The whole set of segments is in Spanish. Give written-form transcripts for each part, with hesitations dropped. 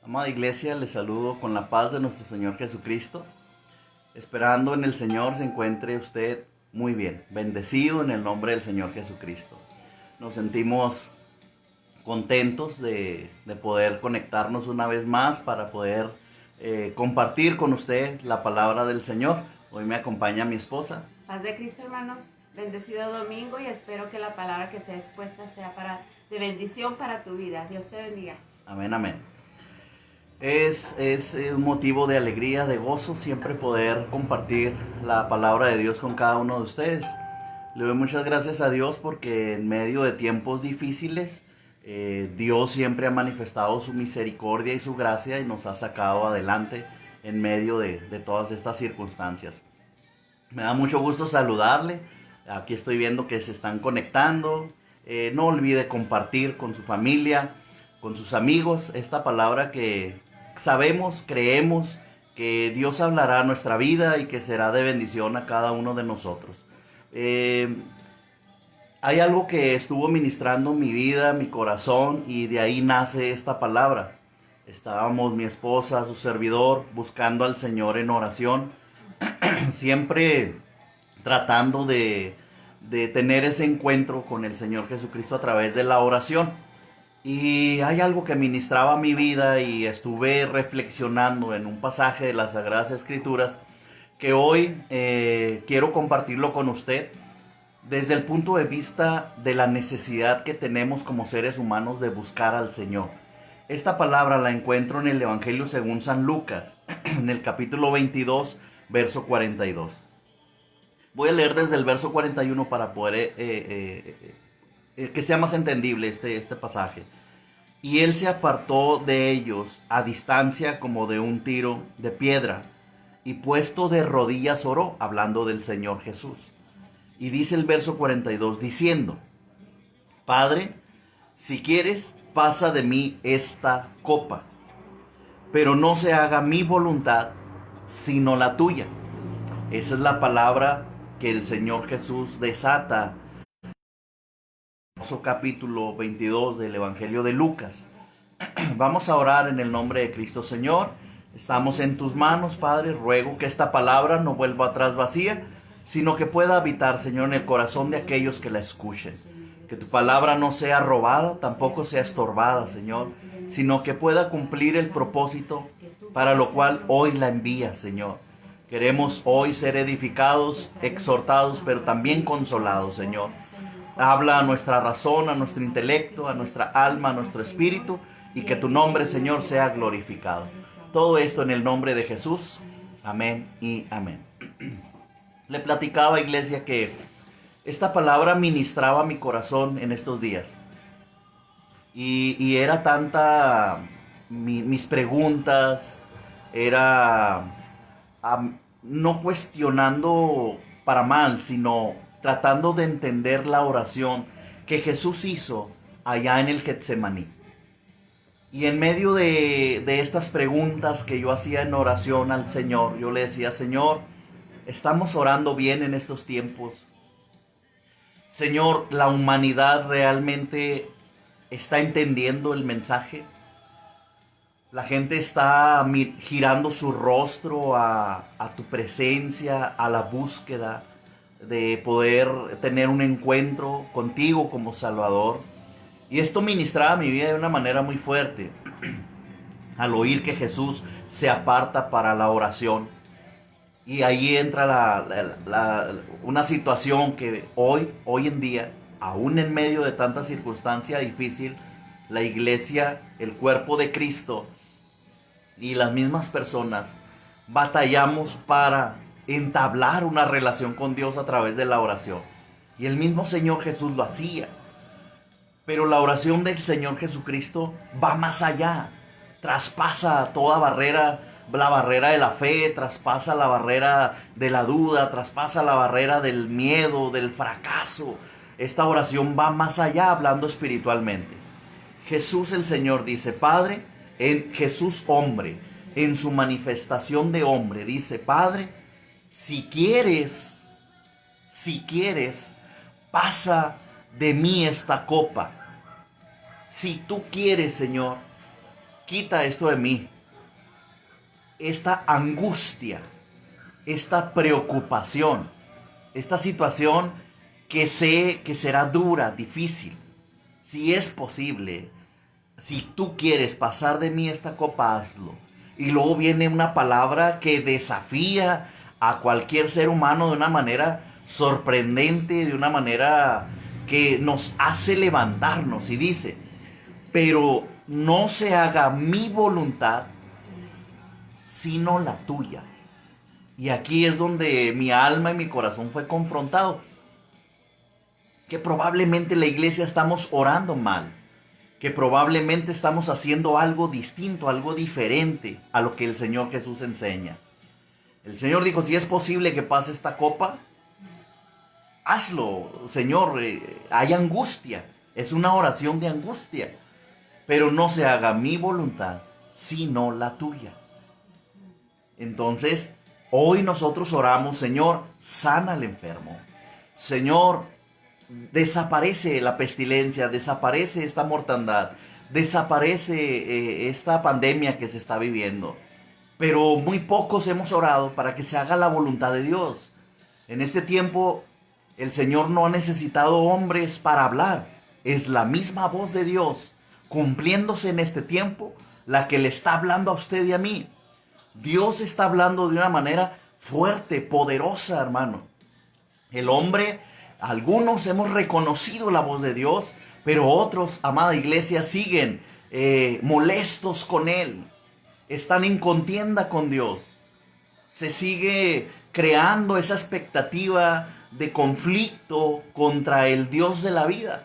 Amada iglesia, les saludo con la paz de nuestro Señor Jesucristo, esperando en el Señor se encuentre usted muy bien, bendecido en el nombre del Señor Jesucristo. Nos sentimos contentos de poder conectarnos una vez más para poder compartir con usted la palabra del Señor. Hoy me acompaña mi esposa. Paz de Cristo, hermanos. Bendecido domingo y espero que la palabra que sea expuesta sea de bendición para tu vida. Dios te bendiga. Amén, amén. Es un motivo de alegría, de gozo, siempre poder compartir la palabra de Dios con cada uno de ustedes. Le doy muchas gracias a Dios porque en medio de tiempos difíciles, Dios siempre ha manifestado su misericordia y su gracia y nos ha sacado adelante en medio de todas estas circunstancias. Me da mucho gusto saludarle. Aquí estoy viendo que se están conectando. No olvide compartir con su familia, con sus amigos, esta palabra que sabemos, creemos que Dios hablará a nuestra vida y que será de bendición a cada uno de nosotros. Eh, Hay algo que estuvo ministrando mi vida, mi corazón, y de ahí nace esta palabra. Estábamos mi esposa, su servidor, buscando al Señor en oración, siempre tratando de tener ese encuentro con el Señor Jesucristo a través de la oración. Y hay algo que ministraba mi vida y estuve reflexionando en un pasaje de las Sagradas Escrituras que hoy quiero compartirlo con usted desde el punto de vista de la necesidad que tenemos como seres humanos de buscar al Señor. Esta palabra la encuentro en el Evangelio según San Lucas, en el capítulo 22, verso 42. Voy a leer desde el verso 41 para poder que sea más entendible este pasaje. Y él se apartó de ellos a distancia como de un tiro de piedra, y puesto de rodillas oró, hablando del Señor Jesús. Y dice el verso 42, diciendo: Padre, si quieres, pasa de mí esta copa, pero no se haga mi voluntad, sino la tuya. Esa es la palabra que el Señor Jesús desata en el capítulo 22 del Evangelio de Lucas. Vamos a orar en el nombre de Cristo. Señor, estamos en tus manos, Padre. Ruego que esta palabra no vuelva atrás vacía, sino que pueda habitar, Señor, en el corazón de aquellos que la escuchen. Que tu palabra no sea robada, tampoco sea estorbada, Señor, sino que pueda cumplir el propósito para lo cual hoy la envías, Señor. Queremos hoy ser edificados, exhortados, pero también consolados, Señor. Habla a nuestra razón, a nuestro intelecto, a nuestra alma, a nuestro espíritu, y que tu nombre, Señor, sea glorificado. Todo esto en el nombre de Jesús. Amén y amén. Le platicaba, iglesia, que esta palabra ministraba mi corazón en estos días. Y era tanta mis preguntas, era no cuestionando para mal, sino tratando de entender la oración que Jesús hizo allá en el Getsemaní. Y en medio de estas preguntas que yo hacía en oración al Señor, yo le decía: Señor, ¿estamos orando bien en estos tiempos? Señor, ¿la humanidad realmente está entendiendo el mensaje? La gente está girando su rostro a tu presencia, a la búsqueda de poder tener un encuentro contigo como Salvador. Y esto ministraba mi vida de una manera muy fuerte al oír que Jesús se aparta para la oración. Y ahí entra una situación que hoy en día, aún en medio de tanta circunstancia difícil, la iglesia, el cuerpo de Cristo y las mismas personas batallamos para entablar una relación con Dios a través de la oración. Y el mismo Señor Jesús lo hacía. Pero la oración del Señor Jesucristo va más allá, traspasa toda barrera, la barrera de la fe, traspasa la barrera de la duda, traspasa la barrera del miedo, del fracaso. Esta oración va más allá, hablando espiritualmente. Jesús el Señor dice: Padre, en Jesús hombre, en su manifestación de hombre, dice: Padre, si quieres, pasa de mí esta copa. Si tú quieres, Señor, quita esto de mí. Esta angustia, esta preocupación, esta situación que sé que será dura, difícil. Si es posible, si tú quieres pasar de mí esta copa, hazlo. Y luego viene una palabra que desafía a cualquier ser humano de una manera sorprendente, de una manera que nos hace levantarnos. Y dice, pero no se haga mi voluntad, sino la tuya. Y aquí es donde mi alma y mi corazón fue confrontado. Que probablemente la iglesia estamos orando mal. Que probablemente estamos haciendo algo distinto, algo diferente a lo que el Señor Jesús enseña. El Señor dijo, si es posible que pase esta copa, hazlo, Señor. Hay angustia. Es una oración de angustia. Pero no se haga mi voluntad, sino la tuya. Entonces, hoy nosotros oramos, Señor, sana al enfermo. Señor, desaparece la pestilencia, desaparece esta mortandad, desaparece esta pandemia que se está viviendo. Pero muy pocos hemos orado para que se haga la voluntad de Dios. En este tiempo, el Señor no ha necesitado hombres para hablar. Es la misma voz de Dios, cumpliéndose en este tiempo, la que le está hablando a usted y a mí. Dios está hablando de una manera fuerte, poderosa, hermano. El hombre, algunos hemos reconocido la voz de Dios, pero otros, amada iglesia, siguen molestos con Él. Están en contienda con Dios. Se sigue creando esa expectativa de conflicto contra el Dios de la vida.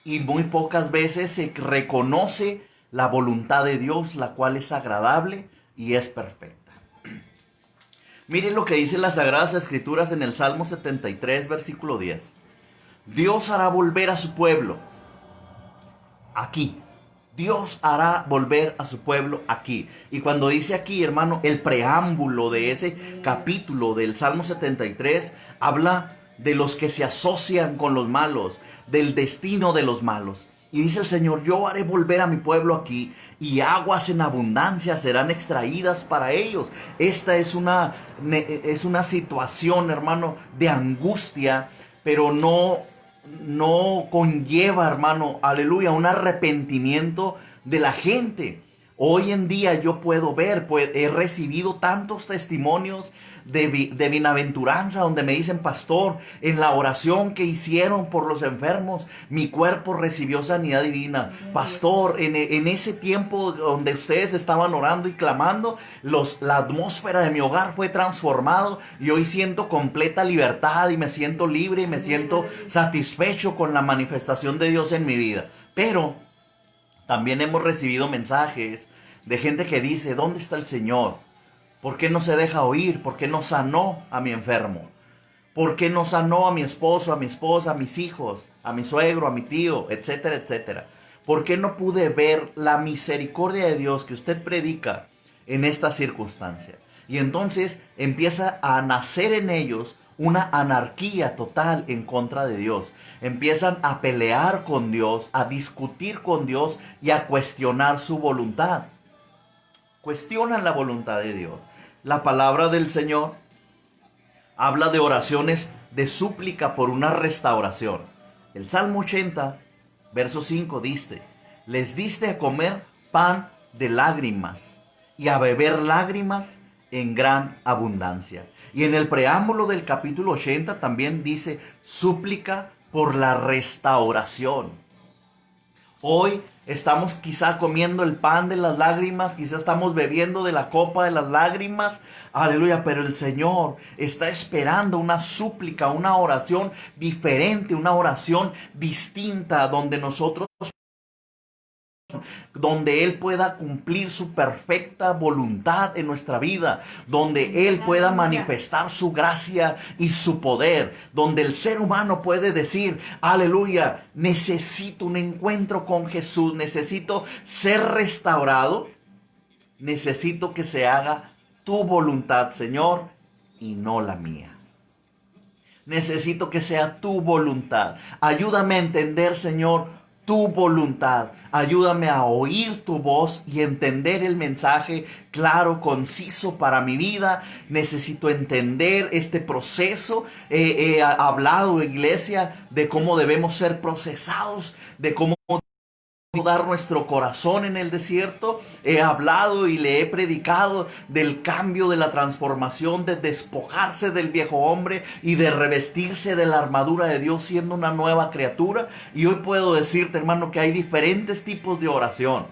Y muy pocas veces se reconoce la voluntad de Dios, la cual es agradable y es perfecta. Miren lo que dicen las Sagradas Escrituras en el Salmo 73, versículo 10. Dios hará volver a su pueblo aquí. Dios hará volver a su pueblo aquí. Y cuando dice aquí, hermano, el preámbulo de ese capítulo del Salmo 73 habla de los que se asocian con los malos, del destino de los malos. Y dice el Señor, yo haré volver a mi pueblo aquí y aguas en abundancia serán extraídas para ellos. Esta es una situación, hermano, de angustia, pero no conlleva, hermano, aleluya, un arrepentimiento de la gente. Hoy en día yo puedo ver, pues he recibido tantos testimonios de bienaventuranza donde me dicen, pastor, en la oración que hicieron por los enfermos, mi cuerpo recibió sanidad divina. Pastor, en ese tiempo donde ustedes estaban orando y clamando, la atmósfera de mi hogar fue transformado y hoy siento completa libertad y me siento libre y me siento satisfecho con la manifestación de Dios en mi vida. Pero también hemos recibido mensajes de gente que dice, ¿dónde está el Señor? ¿Por qué no se deja oír? ¿Por qué no sanó a mi enfermo? ¿Por qué no sanó a mi esposo, a mi esposa, a mis hijos, a mi suegro, a mi tío, etcétera, etcétera? ¿Por qué no pude ver la misericordia de Dios que usted predica en esta circunstancia? Y entonces empieza a nacer en ellos una anarquía total en contra de Dios. Empiezan a pelear con Dios, a discutir con Dios y a cuestionar su voluntad. Cuestionan la voluntad de Dios. La palabra del Señor habla de oraciones de súplica por una restauración. El Salmo 80, verso 5 dice, les diste a comer pan de lágrimas y a beber lágrimas en gran abundancia. Y en el preámbulo del capítulo 80 también dice súplica por la restauración. Hoy estamos quizá comiendo el pan de las lágrimas, quizá estamos bebiendo de la copa de las lágrimas, aleluya, pero el Señor está esperando una súplica, una oración diferente, una oración distinta, donde Él pueda cumplir su perfecta voluntad en nuestra vida, donde Él pueda manifestar su gracia y su poder, donde el ser humano puede decir, aleluya, necesito un encuentro con Jesús, necesito ser restaurado, necesito que se haga tu voluntad, Señor, y no la mía. Necesito que sea tu voluntad. Ayúdame a entender, Señor, tu voluntad. Ayúdame a oír tu voz y entender el mensaje claro, conciso para mi vida. Necesito entender este proceso. He hablado, iglesia, de cómo debemos ser procesados, de cómo dar nuestro corazón en el desierto. He hablado y le he predicado del cambio, de la transformación, de despojarse del viejo hombre y de revestirse de la armadura de Dios siendo una nueva criatura. Y hoy puedo decirte, hermano, que hay diferentes tipos de oración.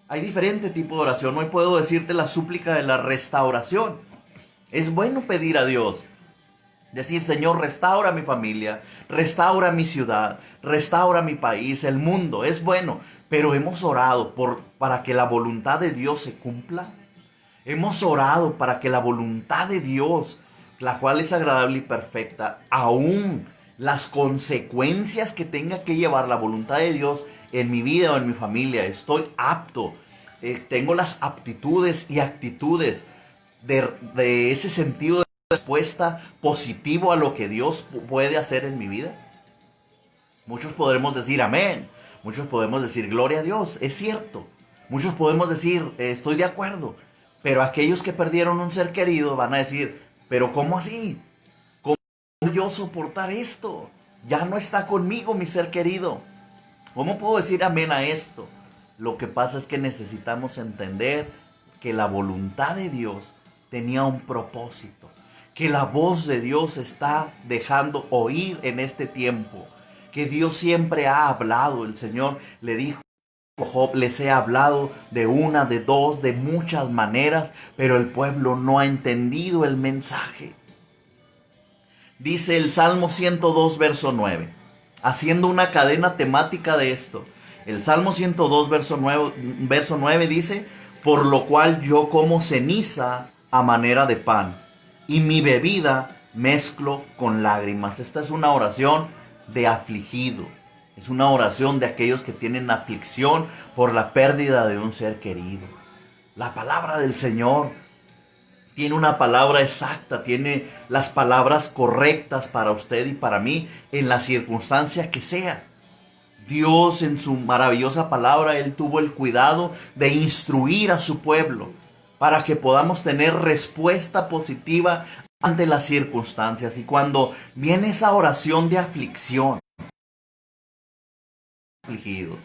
Hay diferentes tipos de oración. Hoy puedo decirte la súplica de la restauración. Es bueno pedir a Dios. Decir, Señor, restaura mi familia, restaura mi ciudad, restaura mi país, el mundo. Es bueno, pero hemos orado para que la voluntad de Dios se cumpla. Hemos orado para que la voluntad de Dios, la cual es agradable y perfecta, aún las consecuencias que tenga que llevar la voluntad de Dios en mi vida o en mi familia, estoy apto, tengo las aptitudes y actitudes de ese sentido de respuesta positivo a lo que Dios puede hacer en mi vida. Muchos podremos decir amén, muchos podemos decir gloria a Dios, es cierto. Muchos podemos decir estoy de acuerdo, pero aquellos que perdieron un ser querido van a decir, pero ¿cómo así? ¿Cómo puedo yo soportar esto? Ya no está conmigo mi ser querido. ¿Cómo puedo decir amén a esto? Lo que pasa es que necesitamos entender que la voluntad de Dios tenía un propósito, que la voz de Dios está dejando oír en este tiempo, que Dios siempre ha hablado. El Señor le dijo a Job, les he hablado de una, de dos, de muchas maneras, pero el pueblo no ha entendido el mensaje. Dice el Salmo 102, verso 9, haciendo una cadena temática de esto. El Salmo 102, verso 9 dice, por lo cual yo como ceniza a manera de pan, y mi bebida mezclo con lágrimas. Esta es una oración de afligido. Es una oración de aquellos que tienen aflicción por la pérdida de un ser querido. La palabra del Señor tiene una palabra exacta, tiene las palabras correctas para usted y para mí en la circunstancia que sea. Dios en su maravillosa palabra, Él tuvo el cuidado de instruir a su pueblo para que podamos tener respuesta positiva ante las circunstancias. Y cuando viene esa oración de aflicción, afligidos,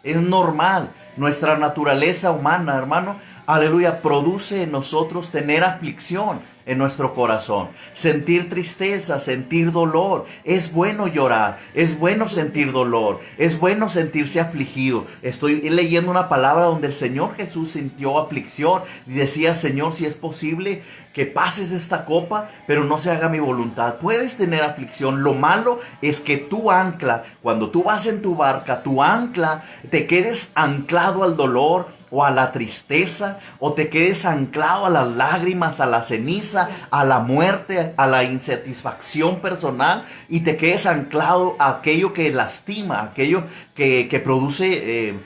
es normal. Nuestra naturaleza humana, hermano, aleluya, produce en nosotros tener aflicción en nuestro corazón, sentir tristeza, sentir dolor. Es bueno llorar, es bueno sentir dolor, es bueno sentirse afligido. Estoy leyendo una palabra donde el Señor Jesús sintió aflicción y decía, Señor, si es posible que pases esta copa, pero no se haga mi voluntad. Puedes tener aflicción. Lo malo es que tu ancla, cuando tú vas en tu barca, tu ancla, te quedes anclado al dolor o a la tristeza, o te quedes anclado a las lágrimas, a la ceniza, a la muerte, a la insatisfacción personal, y te quedes anclado a aquello que lastima, aquello que produce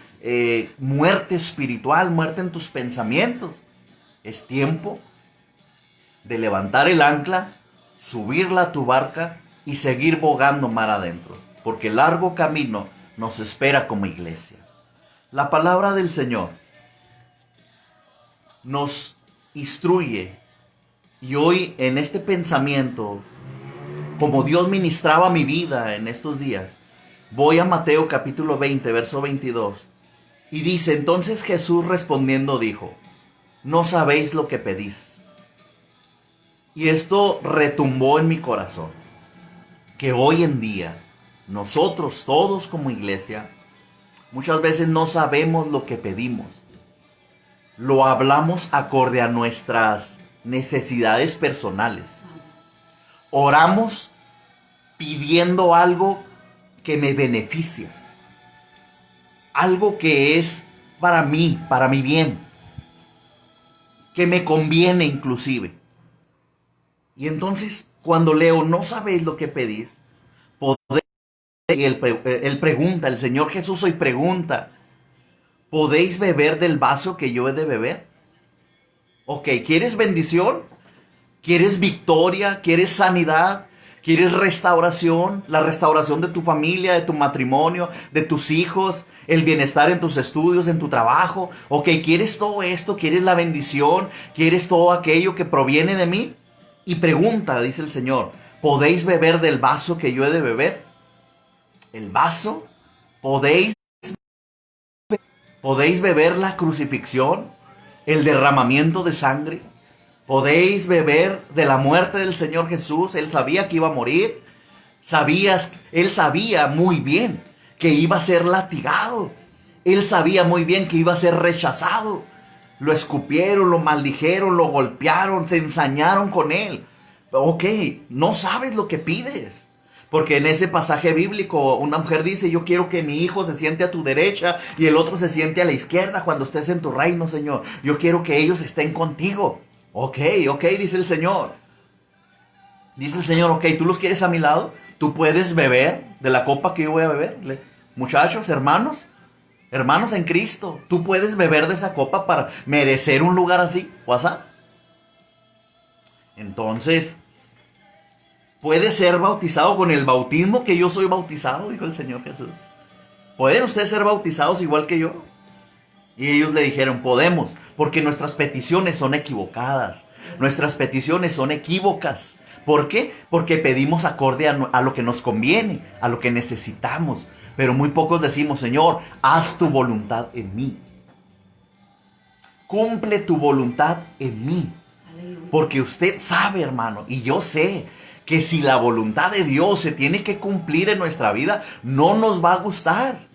muerte espiritual, muerte en tus pensamientos. Es tiempo de levantar el ancla, subirla a tu barca y seguir bogando mar adentro, porque el largo camino nos espera como iglesia. La palabra del Señor nos instruye, y hoy en este pensamiento, como Dios ministraba mi vida en estos días, voy a Mateo capítulo 20, verso 22, y dice, entonces Jesús respondiendo dijo, no sabéis lo que pedís. Y esto retumbó en mi corazón, que hoy en día nosotros todos como iglesia muchas veces no sabemos lo que pedimos. Lo hablamos acorde a nuestras necesidades personales. Oramos pidiendo algo que me beneficia, algo que es para mí, para mi bien, que me conviene inclusive. Y entonces cuando leo, no sabéis lo que pedís, y él pregunta, el Señor Jesús hoy pregunta, ¿podéis beber del vaso que yo he de beber? Ok, ¿quieres bendición? ¿Quieres victoria? ¿Quieres sanidad? ¿Quieres restauración? La restauración de tu familia, de tu matrimonio, de tus hijos, el bienestar en tus estudios, en tu trabajo. Ok, ¿quieres todo esto? ¿Quieres la bendición? ¿Quieres todo aquello que proviene de mí? Y pregunta, dice el Señor, ¿podéis beber del vaso que yo he de beber? ¿El vaso? ¿Podéis beber la crucifixión? ¿El derramamiento de sangre? ¿Podéis beber de la muerte del Señor Jesús? Él sabía que iba a morir. Él sabía muy bien que iba a ser latigado. Él sabía muy bien que iba a ser rechazado. Lo escupieron, lo maldijeron, lo golpearon, se ensañaron con él. Ok, no sabes lo que pides. Porque en ese pasaje bíblico una mujer dice, yo quiero que mi hijo se siente a tu derecha y el otro se siente a la izquierda cuando estés en tu reino, Señor. Yo quiero que ellos estén contigo. Ok, dice el Señor. Dice el Señor, ok, ¿tú los quieres a mi lado? ¿Tú puedes beber de la copa que yo voy a beber? Muchachos, hermanos en Cristo, ¿tú puedes beber de esa copa para merecer un lugar así? ¿WhatsApp? Entonces, ¿puede ser bautizado con el bautismo que yo soy bautizado? Dijo el Señor Jesús. ¿Pueden ustedes ser bautizados igual que yo? Y ellos le dijeron, podemos, porque nuestras peticiones son equivocadas. Nuestras peticiones son equívocas. ¿Por qué? Porque pedimos acorde a lo que nos conviene, a lo que necesitamos. Pero muy pocos decimos, Señor, haz tu voluntad en mí. Cumple tu voluntad en mí. Porque usted sabe, hermano, y yo sé, que si la voluntad de Dios se tiene que cumplir en nuestra vida, no nos va a gustar.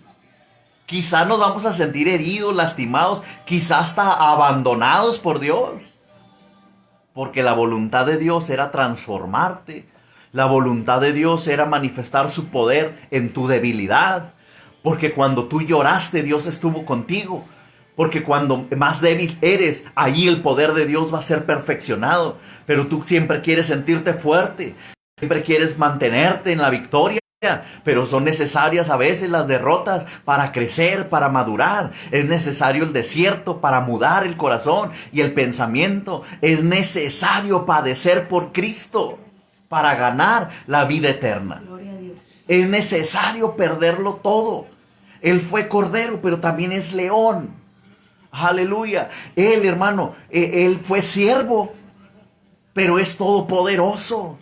Quizá nos vamos a sentir heridos, lastimados, quizá hasta abandonados por Dios. Porque la voluntad de Dios era transformarte. La voluntad de Dios era manifestar su poder en tu debilidad. Porque cuando tú lloraste, Dios estuvo contigo. Porque cuando más débil eres, ahí el poder de Dios va a ser perfeccionado. Pero tú siempre quieres sentirte fuerte. Siempre quieres mantenerte en la victoria. Pero son necesarias a veces las derrotas para crecer, para madurar. Es necesario el desierto para mudar el corazón y el pensamiento. Es necesario padecer por Cristo para ganar la vida eterna. Gloria a Dios. Es necesario perderlo todo. Él fue cordero, pero también es león. Aleluya. Él, hermano, él fue siervo, pero es todopoderoso.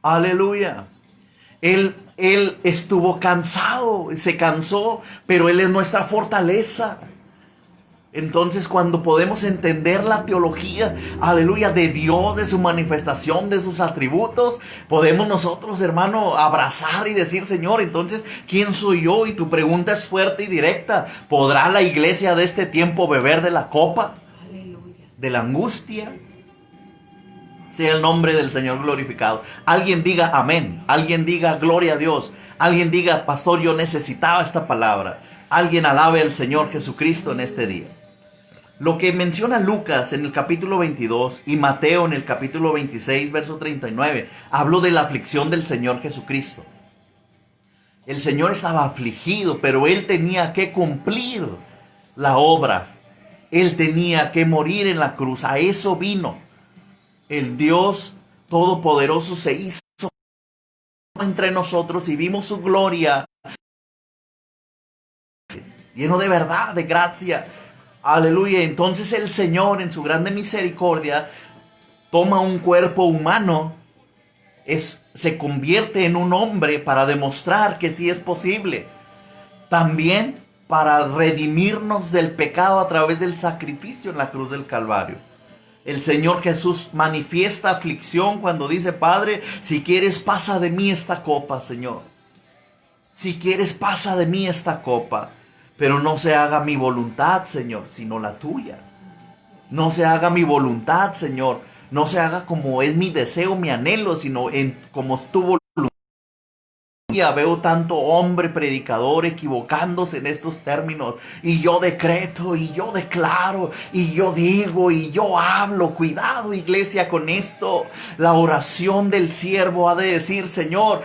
Aleluya. Él estuvo cansado, se cansó, pero Él es nuestra fortaleza. Entonces, cuando podemos entender la teología, aleluya, de Dios, de su manifestación, de sus atributos, podemos nosotros, hermano, abrazar y decir, Señor, entonces, ¿quién soy yo? Y tu pregunta es fuerte y directa. ¿Podrá la iglesia de este tiempo beber de la copa? Aleluya. ¿De la angustia? Sea el nombre del Señor glorificado. Alguien diga amén. Alguien diga gloria a Dios. Alguien diga, pastor, yo necesitaba esta palabra. Alguien alabe al Señor Jesucristo en este día. Lo que menciona Lucas en el capítulo 22 y Mateo en el capítulo 26, verso 39, habló de la aflicción del Señor Jesucristo. El Señor estaba afligido, pero Él tenía que cumplir la obra. Él tenía que morir en la cruz. A eso vino. El Dios Todopoderoso se hizo entre nosotros y vimos su gloria, lleno de verdad, de gracia. Aleluya. Entonces el Señor, en su grande misericordia, toma un cuerpo humano, se convierte en un hombre para demostrar que sí es posible. También para redimirnos del pecado a través del sacrificio en la cruz del Calvario. El Señor Jesús manifiesta aflicción cuando dice, Padre, si quieres pasa de mí esta copa, Señor. Si quieres pasa de mí esta copa. Pero no se haga mi voluntad, Señor, sino la tuya. No se haga mi voluntad, Señor. No se haga como es mi deseo, mi anhelo, sino como es tu voluntad. Veo tanto hombre predicador equivocándose en estos términos. Y yo decreto, y yo declaro, y yo digo, y yo hablo. Cuidado, iglesia, con esto. La oración del siervo ha de decir, Señor,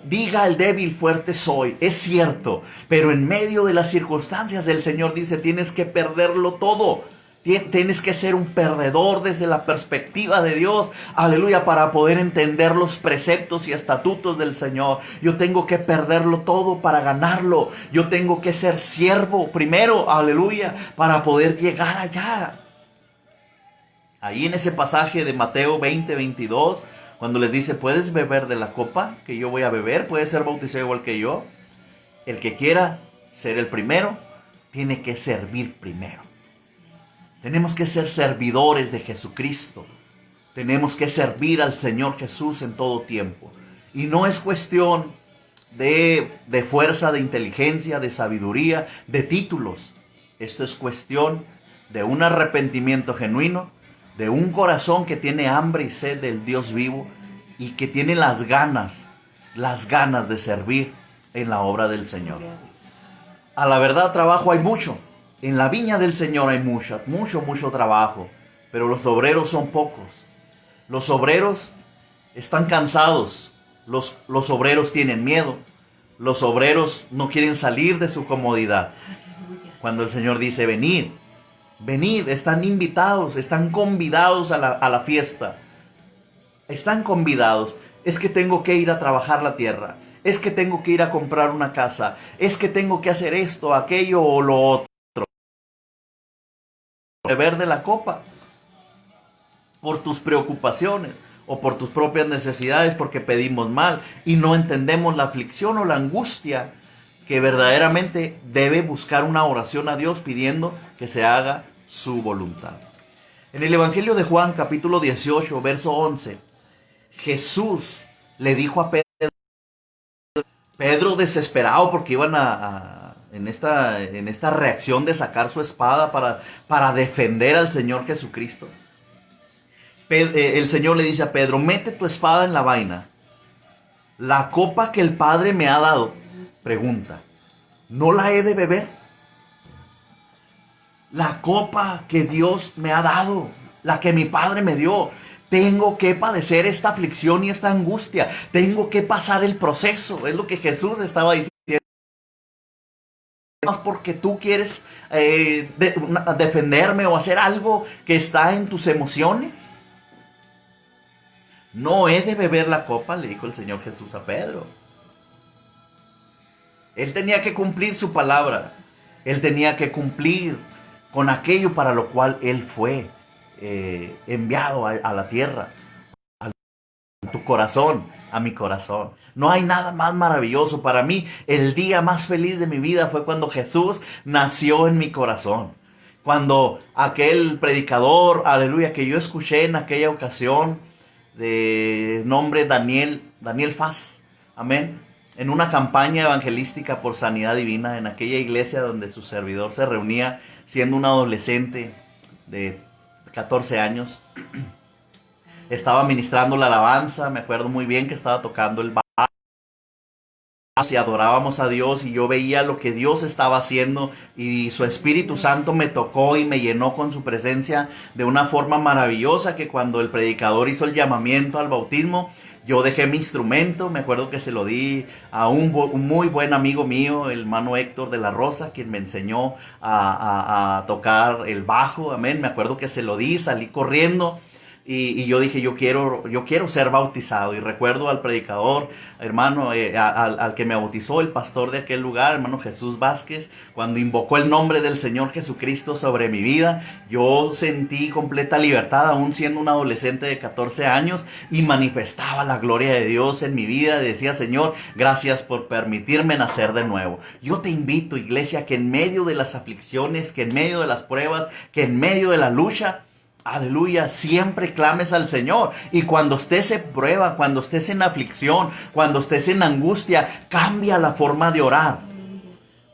diga el débil, fuerte soy. Es cierto, pero en medio de las circunstancias el Señor dice, tienes que perderlo todo. Tienes que ser un perdedor desde la perspectiva de Dios, aleluya, para poder entender los preceptos y estatutos del Señor. Yo tengo que perderlo todo para ganarlo. Yo tengo que ser siervo primero, aleluya, para poder llegar allá. Ahí en ese pasaje de Mateo 20:22, cuando les dice, ¿puedes beber de la copa que yo voy a beber? ¿Puedes ser bautizado igual que yo? El que quiera ser el primero, tiene que servir primero. Tenemos que ser servidores de Jesucristo. Tenemos que servir al Señor Jesús en todo tiempo. Y no es cuestión de fuerza, de inteligencia, de sabiduría, de títulos. Esto es cuestión de un arrepentimiento genuino, de un corazón que tiene hambre y sed del Dios vivo y que tiene las ganas de servir en la obra del Señor. A la verdad, trabajo hay mucho. En la viña del Señor hay mucho trabajo, pero los obreros son pocos. Los obreros están cansados, los obreros tienen miedo, los obreros no quieren salir de su comodidad. Cuando el Señor dice, venid, están invitados, están convidados a la fiesta. Están convidados. Es que tengo que ir a trabajar la tierra, es que tengo que ir a comprar una casa, es que tengo que hacer esto, aquello o lo otro. Beber de la copa por tus preocupaciones o por tus propias necesidades, porque pedimos mal y no entendemos la aflicción o la angustia que verdaderamente debe buscar una oración a Dios pidiendo que se haga su voluntad. En el Evangelio de Juan, capítulo 18, verso 11, Jesús le dijo a Pedro desesperado porque iban en esta reacción de sacar su espada para defender al Señor Jesucristo. El Señor le dice a Pedro, mete tu espada en la vaina. La copa que el Padre me ha dado, pregunta, ¿no la he de beber? La copa que Dios me ha dado, la que mi Padre me dio. Tengo que padecer esta aflicción y esta angustia. Tengo que pasar el proceso. Es lo que Jesús estaba diciendo. Más porque tú quieres defenderme o hacer algo que está en tus emociones. No he de beber la copa, le dijo el Señor Jesús a Pedro. Él tenía que cumplir su palabra. Él tenía que cumplir con aquello para lo cual él fue enviado a la tierra. A tu corazón, a mi corazón. No hay nada más maravilloso para mí. El día más feliz de mi vida fue cuando Jesús nació en mi corazón. Cuando aquel predicador, aleluya, que yo escuché en aquella ocasión, de nombre Daniel Faz, amén, en una campaña evangelística por sanidad divina, en aquella iglesia donde su servidor se reunía siendo un adolescente de 14 años. Estaba ministrando la alabanza, me acuerdo muy bien que estaba tocando el bajo y adorábamos a Dios y yo veía lo que Dios estaba haciendo y su Espíritu Santo me tocó y me llenó con su presencia de una forma maravillosa, que cuando el predicador hizo el llamamiento al bautismo, yo dejé mi instrumento. Me acuerdo que se lo di a un muy buen amigo mío, el hermano Héctor de la Rosa, quien me enseñó a tocar el bajo, amén. Me acuerdo que se lo di, salí corriendo. Y yo dije, yo quiero ser bautizado. Y recuerdo al predicador, hermano, al que me bautizó, el pastor de aquel lugar, hermano Jesús Vázquez, cuando invocó el nombre del Señor Jesucristo sobre mi vida, yo sentí completa libertad, aún siendo un adolescente de 14 años, y manifestaba la gloria de Dios en mi vida. Decía, Señor, gracias por permitirme nacer de nuevo. Yo te invito, iglesia, que en medio de las aflicciones, que en medio de las pruebas, que en medio de la lucha, aleluya, siempre clames al Señor. Y cuando estés en prueba, cuando estés en aflicción, cuando estés en angustia, cambia la forma de orar.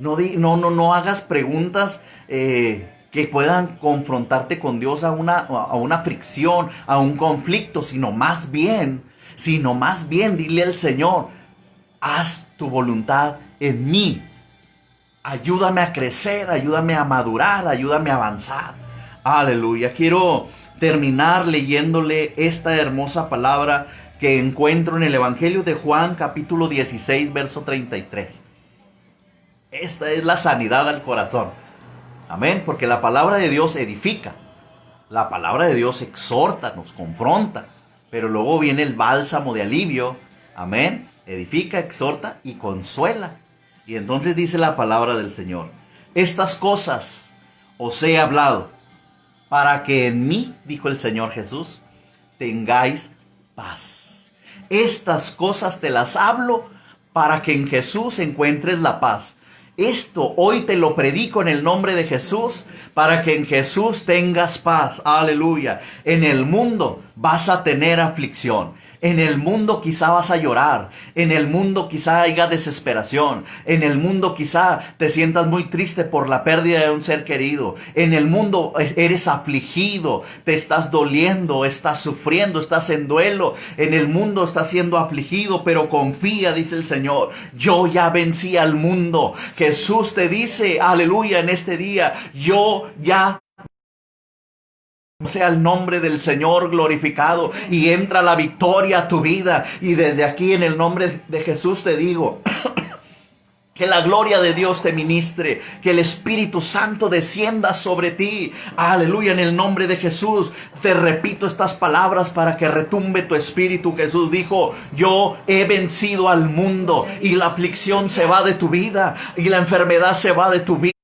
No hagas preguntas que puedan confrontarte con Dios a una fricción, a un conflicto, sino más bien dile al Señor, haz tu voluntad en mí. Ayúdame a crecer, ayúdame a madurar, ayúdame a avanzar. Aleluya. Quiero terminar leyéndole esta hermosa palabra que encuentro en el Evangelio de Juan, capítulo 16, verso 33. Esta es la sanidad al corazón. Amén, porque la palabra de Dios edifica. La palabra de Dios exhorta, nos confronta. Pero luego viene el bálsamo de alivio. Amén. Edifica, exhorta y consuela. Y entonces dice la palabra del Señor: estas cosas os he hablado para que en mí, dijo el Señor Jesús, tengáis paz. Estas cosas te las hablo para que en Jesús encuentres la paz. Esto hoy te lo predico en el nombre de Jesús, para que en Jesús tengas paz. Aleluya. En el mundo vas a tener aflicción. En el mundo quizá vas a llorar. En el mundo quizá haya desesperación. En el mundo quizá te sientas muy triste por la pérdida de un ser querido. En el mundo eres afligido, te estás doliendo, estás sufriendo, estás en duelo. En el mundo estás siendo afligido, pero confía, dice el Señor. Yo ya vencí al mundo. Jesús te dice, aleluya, en este día, yo ya sea el nombre del Señor glorificado y entra la victoria a tu vida. Y desde aquí en el nombre de Jesús te digo que la gloria de Dios te ministre, que el Espíritu Santo descienda sobre ti. Aleluya, en el nombre de Jesús te repito estas palabras para que retumbe tu espíritu. Jesús dijo: yo he vencido al mundo, y la aflicción se va de tu vida y la enfermedad se va de tu vida.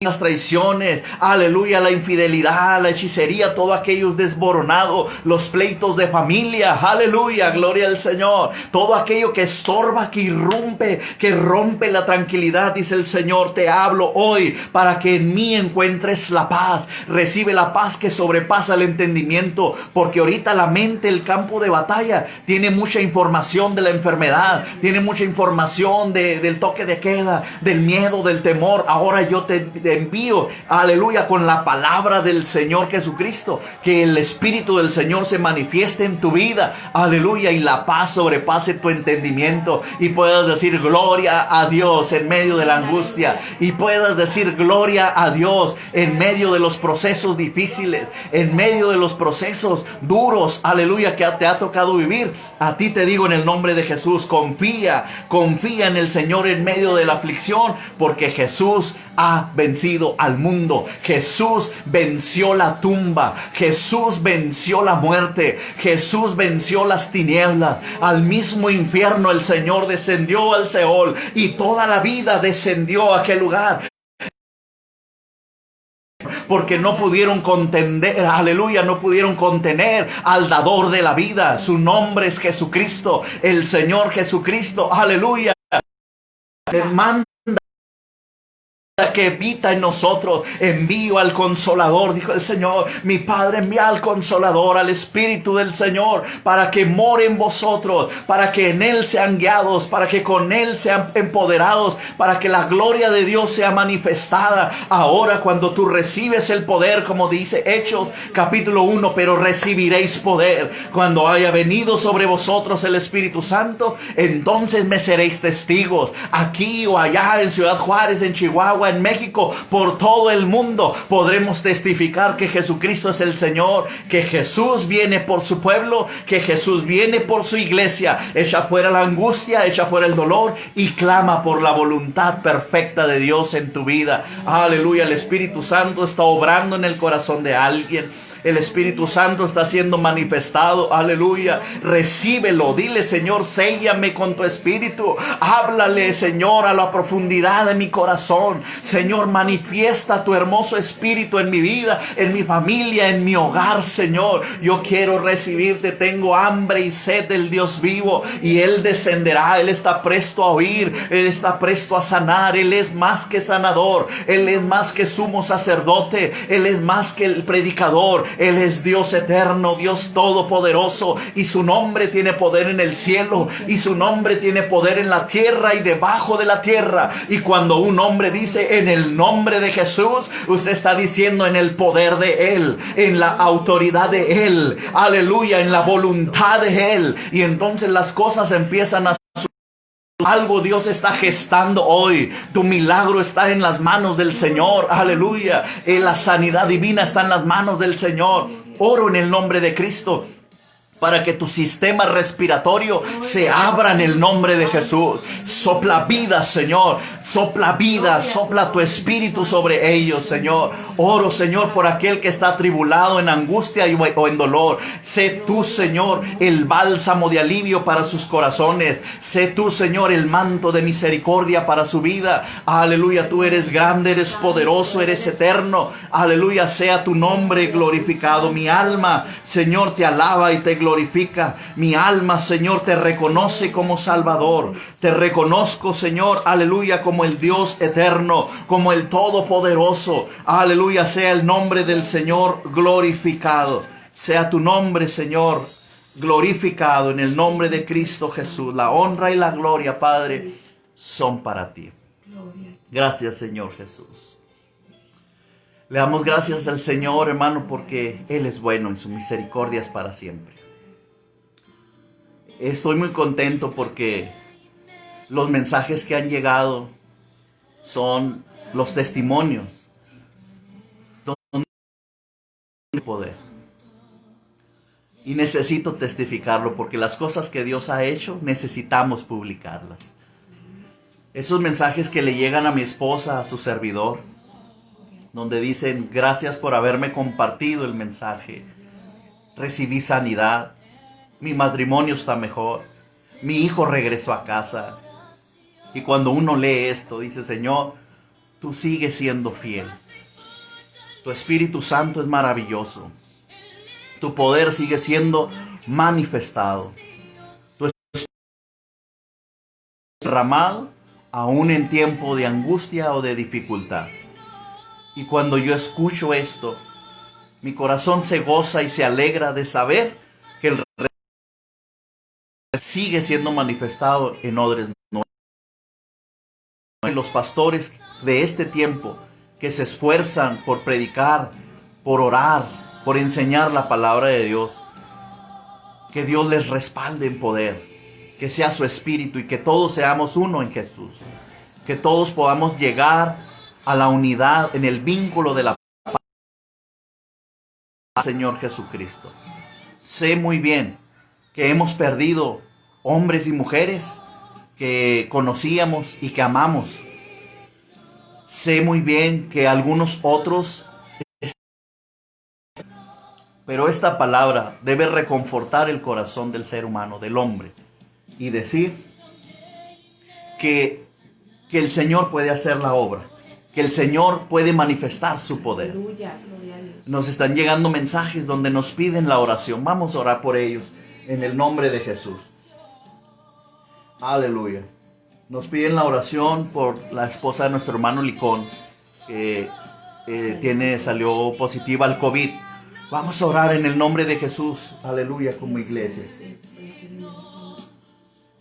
Las traiciones, aleluya, la infidelidad, la hechicería, todo aquello es desboronado, los pleitos de familia, aleluya, gloria al Señor, todo aquello que estorba, que irrumpe, que rompe la tranquilidad, dice el Señor, te hablo hoy para que en mí encuentres la paz. Recibe la paz que sobrepasa el entendimiento, porque ahorita la mente, el campo de batalla, tiene mucha información de la enfermedad, tiene mucha información del toque de queda, del miedo, del temor. Ahora yo te envío, aleluya, con la palabra del Señor Jesucristo, que el Espíritu del Señor se manifieste en tu vida, aleluya, y la paz sobrepase tu entendimiento, y puedas decir gloria a Dios en medio de la angustia, y puedas decir gloria a Dios en medio de los procesos difíciles, en medio de los procesos duros, aleluya, que te ha tocado vivir. A ti te digo en el nombre de Jesús, confía en el Señor en medio de la aflicción, porque Jesús ha vencido al mundo. Jesús venció la tumba. Jesús venció la muerte. Jesús venció las tinieblas. Al mismo infierno el Señor descendió al Seol, y toda la vida descendió a aquel lugar. Porque no pudieron contender, aleluya, no pudieron contener al dador de la vida. Su nombre es Jesucristo, el Señor Jesucristo, aleluya. Manda que habita en nosotros. Envío al Consolador, dijo el Señor. Mi Padre envía al Consolador, al Espíritu del Señor, para que more en vosotros, para que en Él sean guiados, para que con Él sean empoderados, para que la gloria de Dios sea manifestada. Ahora, cuando tú recibes el poder, como dice Hechos capítulo 1, pero recibiréis poder cuando haya venido sobre vosotros el Espíritu Santo. Entonces me seréis testigos, aquí o allá, en Ciudad Juárez, en Chihuahua, en México, por todo el mundo. Podremos testificar que Jesucristo es el Señor, que Jesús viene por su pueblo, que Jesús viene por su iglesia. Echa fuera la angustia, echa fuera el dolor y clama por la voluntad perfecta de Dios en tu vida. Aleluya, el Espíritu Santo está obrando en el corazón de alguien. El Espíritu Santo está siendo manifestado, aleluya. Recíbelo, dile: Señor, séllame con tu Espíritu. Háblale, Señor, a la profundidad de mi corazón. Señor, manifiesta tu hermoso Espíritu en mi vida, en mi familia, en mi hogar, Señor. Yo quiero recibirte, tengo hambre y sed del Dios vivo, y Él descenderá. Él está presto a oír, Él está presto a sanar. Él es más que sanador, Él es más que sumo sacerdote, Él es más que el predicador. Él es Dios eterno, Dios todopoderoso, y su nombre tiene poder en el cielo, y su nombre tiene poder en la tierra y debajo de la tierra. Y cuando un hombre dice en el nombre de Jesús, usted está diciendo en el poder de Él, en la autoridad de Él, aleluya, en la voluntad de Él. Y entonces las cosas empiezan a algo. Dios está gestando hoy. Tu milagro está en las manos del Señor. Aleluya. La sanidad divina está en las manos del Señor. Oro en el nombre de Cristo para que tu sistema respiratorio se abra en el nombre de Jesús. Sopla vida, Señor. Sopla vida, sopla tu espíritu sobre ellos, Señor. Oro, Señor, por aquel que está atribulado en angustia o en dolor. Sé tú, Señor, el bálsamo de alivio para sus corazones. Sé tú, Señor, el manto de misericordia para su vida. Aleluya, tú eres grande, eres poderoso, eres eterno. Aleluya, sea tu nombre glorificado. Mi alma, Señor, te alaba y te glorifica. Mi alma, Señor, te reconoce como Salvador. Te reconozco, Señor, aleluya, como el Dios eterno, como el Todopoderoso. Aleluya, sea el nombre del Señor glorificado. Sea tu nombre, Señor, glorificado en el nombre de Cristo Jesús. La honra y la gloria, Padre, son para ti. Gracias, Señor Jesús. Le damos gracias al Señor, hermano, porque Él es bueno y su misericordia es para siempre. Estoy muy contento porque los mensajes que han llegado son los testimonios de poder. Y necesito testificarlo porque las cosas que Dios ha hecho necesitamos publicarlas. Esos mensajes que le llegan a mi esposa, a su servidor, donde dicen: gracias por haberme compartido el mensaje. Recibí sanidad. Mi matrimonio está mejor. Mi hijo regresó a casa. Y cuando uno lee esto, dice: Señor, tú sigues siendo fiel. Tu Espíritu Santo es maravilloso. Tu poder sigue siendo manifestado. Tu Espíritu derramado aún en tiempo de angustia o de dificultad. Y cuando yo escucho esto, mi corazón se goza y se alegra de saber que el sigue siendo manifestado en odres nuevos. Los pastores de este tiempo que se esfuerzan por predicar, por orar, por enseñar la palabra de Dios, que Dios les respalde en poder, que sea su espíritu y que todos seamos uno en Jesús, que todos podamos llegar a la unidad en el vínculo de la paz, Señor Jesucristo. Sé muy bien que hemos perdido hombres y mujeres que conocíamos y que amamos. Sé muy bien que algunos otros, pero esta palabra debe reconfortar el corazón del ser humano, del hombre, y decir que el Señor puede hacer la obra, que el Señor puede manifestar su poder. Aleluya, gloria a Dios. Nos están llegando mensajes donde nos piden la oración. Vamos a orar por ellos en el nombre de Jesús. Aleluya. Nos piden la oración por la esposa de nuestro hermano Licón, que salió positiva al COVID. Vamos a orar en el nombre de Jesús. Aleluya, como iglesia.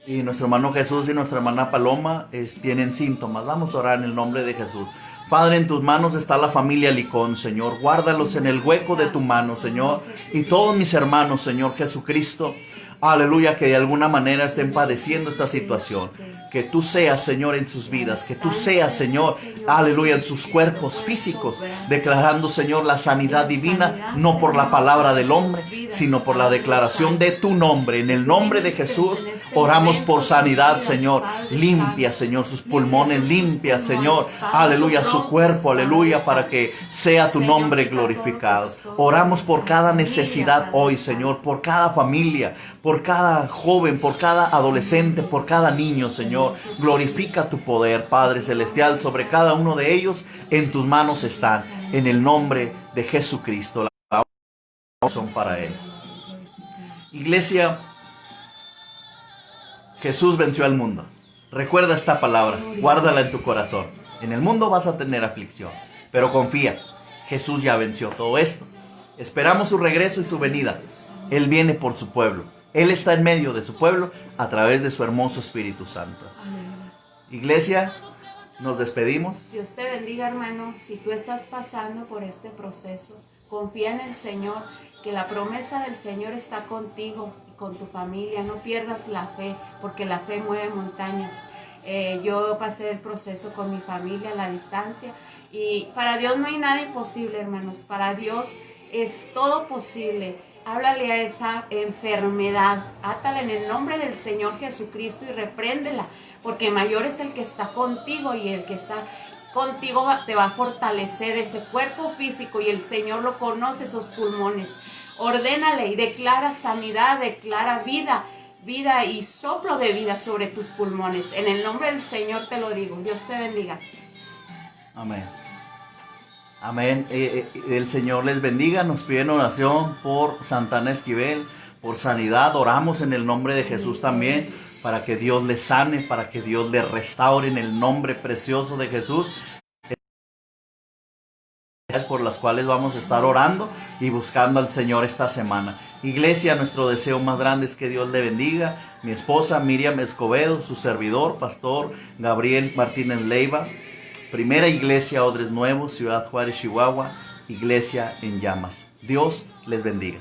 Y nuestro hermano Jesús y nuestra hermana Paloma tienen síntomas. Vamos a orar en el nombre de Jesús. Padre, en tus manos está la familia Licón, Señor. Guárdalos en el hueco de tu mano, Señor. Y todos mis hermanos, Señor Jesucristo, aleluya, que de alguna manera estén padeciendo esta situación. Que tú seas, Señor, en sus vidas. Que tú seas, Señor, aleluya, en sus cuerpos físicos. Declarando, Señor, la sanidad divina, no por la palabra del hombre, sino por la declaración de tu nombre. En el nombre de Jesús, oramos por sanidad, Señor. Limpia, Señor, sus pulmones. Limpia, Señor, aleluya, su cuerpo, aleluya, para que sea tu nombre glorificado. Oramos por cada necesidad hoy, Señor, por cada familia, por cada joven, por cada adolescente, por cada niño, Señor. Glorifica tu poder, Padre Celestial, sobre cada uno de ellos. En tus manos están, en el nombre de Jesucristo. La oración para Él. Iglesia, Jesús venció al mundo. Recuerda esta palabra, guárdala en tu corazón. En el mundo vas a tener aflicción, pero confía, Jesús ya venció todo esto. Esperamos su regreso y su venida. Él viene por su pueblo. Él está en medio de su pueblo a través de su hermoso Espíritu Santo. Iglesia, nos despedimos. Dios te bendiga, hermano. Si tú estás pasando por este proceso, confía en el Señor, que la promesa del Señor está contigo y con tu familia. No pierdas la fe, porque la fe mueve montañas. Yo pasé el proceso con mi familia a la distancia y para Dios no hay nada imposible, hermanos. Para Dios es todo posible. Háblale a esa enfermedad, átala en el nombre del Señor Jesucristo y repréndela, porque mayor es el que está contigo, y el que está contigo te va a fortalecer ese cuerpo físico, y el Señor lo conoce, esos pulmones. Ordénale y declara sanidad, declara vida, vida y soplo de vida sobre tus pulmones. En el nombre del Señor te lo digo. Dios te bendiga. Amén. Amén. El Señor les bendiga. Nos piden oración por Santana Esquivel, por sanidad. Oramos en el nombre de Jesús también, para que Dios les sane, para que Dios les restaure en el nombre precioso de Jesús, por las cuales vamos a estar orando y buscando al Señor esta semana. Iglesia, nuestro deseo más grande es que Dios le bendiga. Mi esposa Miriam Escobedo, su servidor, pastor Gabriel Martínez Leiva, Primera Iglesia Odres Nuevos, Ciudad Juárez, Chihuahua, Iglesia en Llamas. Dios les bendiga.